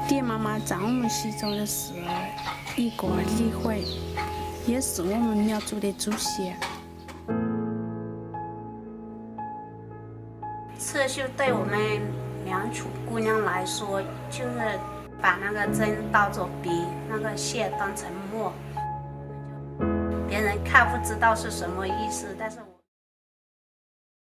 爹妈妈在我们西周的是一个例会，也是我们苗族的主席。刺绣对我们苗族姑娘来说，就是把那个针当作笔，那个线当成墨，别人看不知道是什么意思，但是我。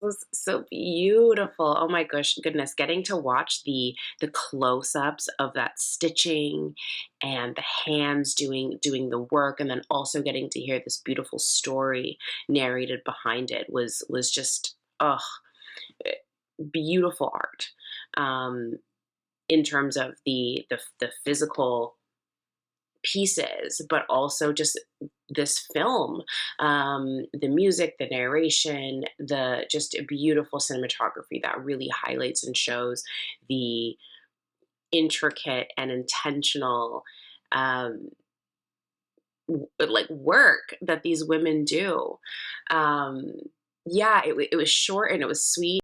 Was so beautiful. Oh my goodness, getting to watch the close-ups of that stitching and the hands doing the work, and then also getting to hear this beautiful story narrated behind it was just beautiful art. In terms of the physical pieces, but also just this film, the music, the narration, the just beautiful cinematography that really highlights and shows the intricate and intentional like work that these women do. Yeah, it was short and it was sweet.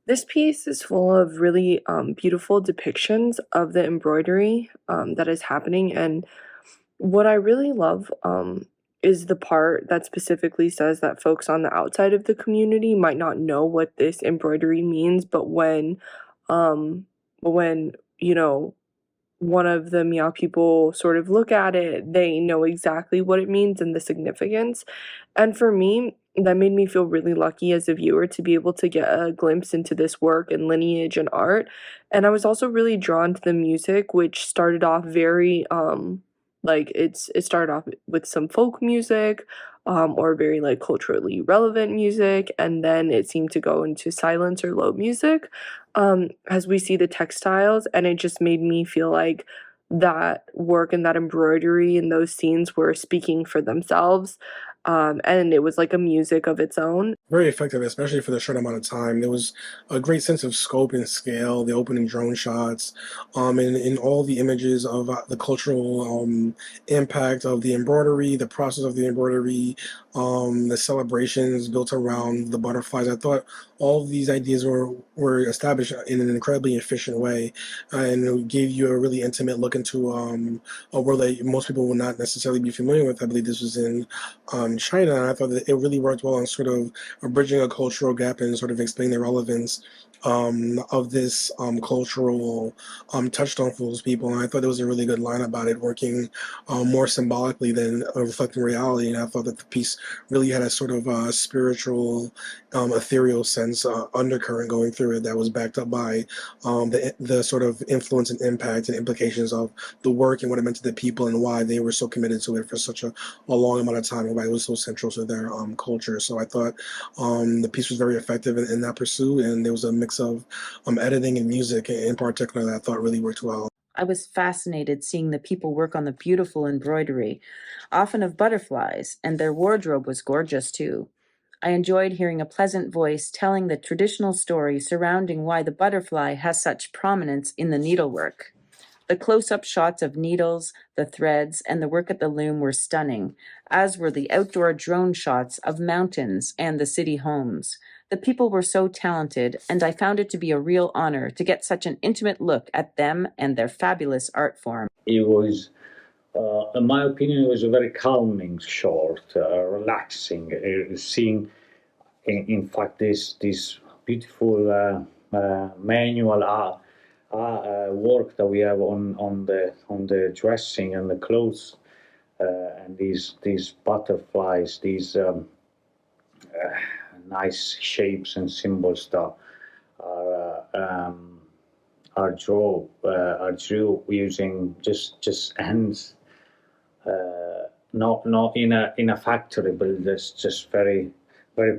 This piece is full of really beautiful depictions of the embroidery that is happening. And what I really love is the part that specifically says that folks on the outside of the community might not know what this embroidery means, but when you know, one of the Miao people sort of look at it, they know exactly what it means and the significance. And for me, that made me feel really lucky as a viewer to be able to get a glimpse into this work and lineage and art. And I was also really drawn to the music, which started off very it started off with some folk music, or very like culturally relevant music, and then it seemed to go into silence or low music, as we see the textiles, and it just made me feel like that work and that embroidery and those scenes were speaking for themselves, and it was like a music of its own. Very effective, especially for the short amount of time. There was a great sense of scope and scale, the opening drone shots, and in all the images of the cultural impact of the embroidery, the process of the embroidery, the celebrations built around the butterflies. I thought all of these ideas were established in an incredibly efficient way, and it gave you a really intimate look into a world that most people will not necessarily be familiar with. I believe this was in China, and I thought that it really worked well on sort of bridging a cultural gap and sort of explaining the relevance of this cultural touchstone for those people. And I thought there was a really good line about it, working more symbolically than reflecting reality. And I thought that the piece really had a sort of spiritual, ethereal sense undercurrent going through it that was backed up by the sort of influence and impact and implications of the work and what it meant to the people and why they were so committed to it for such a long amount of time and why it was so central to their culture. So I thought the piece was very effective in that pursuit, and there was a mix of editing and music in particular that I thought really worked well. I was fascinated seeing the people work on the beautiful embroidery, often of butterflies, and their wardrobe was gorgeous too. I enjoyed hearing a pleasant voice telling the traditional story surrounding why the butterfly has such prominence in the needlework. The close-up shots of needles, the threads, and the work at the loom were stunning, as were the outdoor drone shots of mountains and the city homes. The people were so talented, and I found it to be a real honor to get such an intimate look at them and their fabulous art form. It was, in my opinion, it was a very calming short, relaxing, seeing, in fact, this beautiful manual art. Work that we have on the dressing and the clothes, and these butterflies, these nice shapes and symbols that are drew using just hands, not in a factory, but just very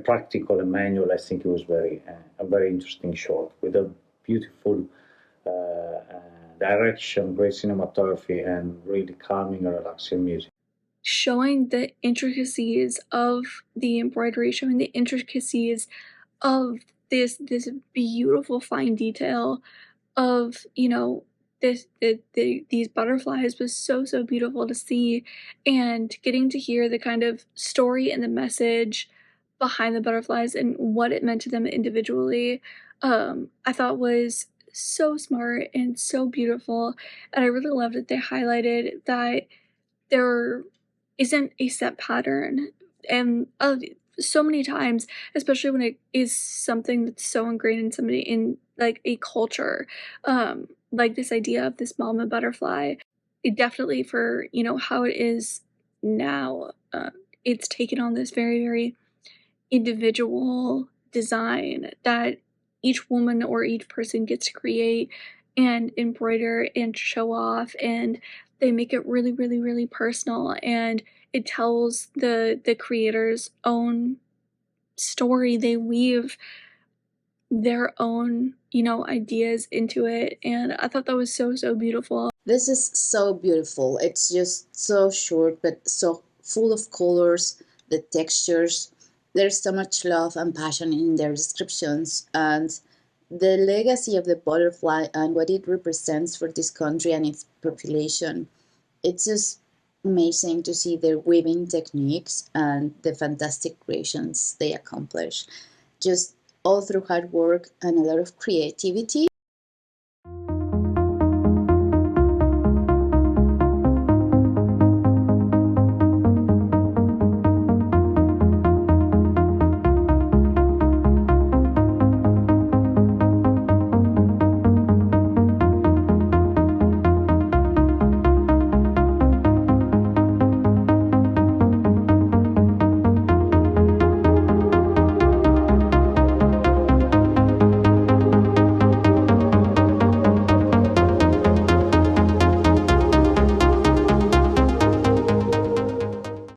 practical and manual. I think it was a very interesting short with a beautiful direction, great cinematography, and really calming and relaxing music. Showing the intricacies of the embroidery, showing the intricacies of this beautiful fine detail of, these butterflies was so beautiful to see, and getting to hear the kind of story and the message behind the butterflies and what it meant to them individually, I thought was so smart and so beautiful. And I really love that they highlighted that there isn't a set pattern. And so many times, especially when it is something that's so ingrained in somebody in like a culture, like this idea of this mama butterfly, it definitely for how it is now, it's taken on this very very individual design that each woman or each person gets to create and embroider and show off, and they make it really really really personal, and it tells the creator's own story. They weave their own ideas into it, and I thought that was so so beautiful. This is so beautiful. It's just so short, but so full of colors, the textures. There's so much love and passion in their descriptions, and the legacy of the butterfly and what it represents for this country and its population. It's just amazing to see their weaving techniques and the fantastic creations they accomplish. Just all through hard work and a lot of creativity.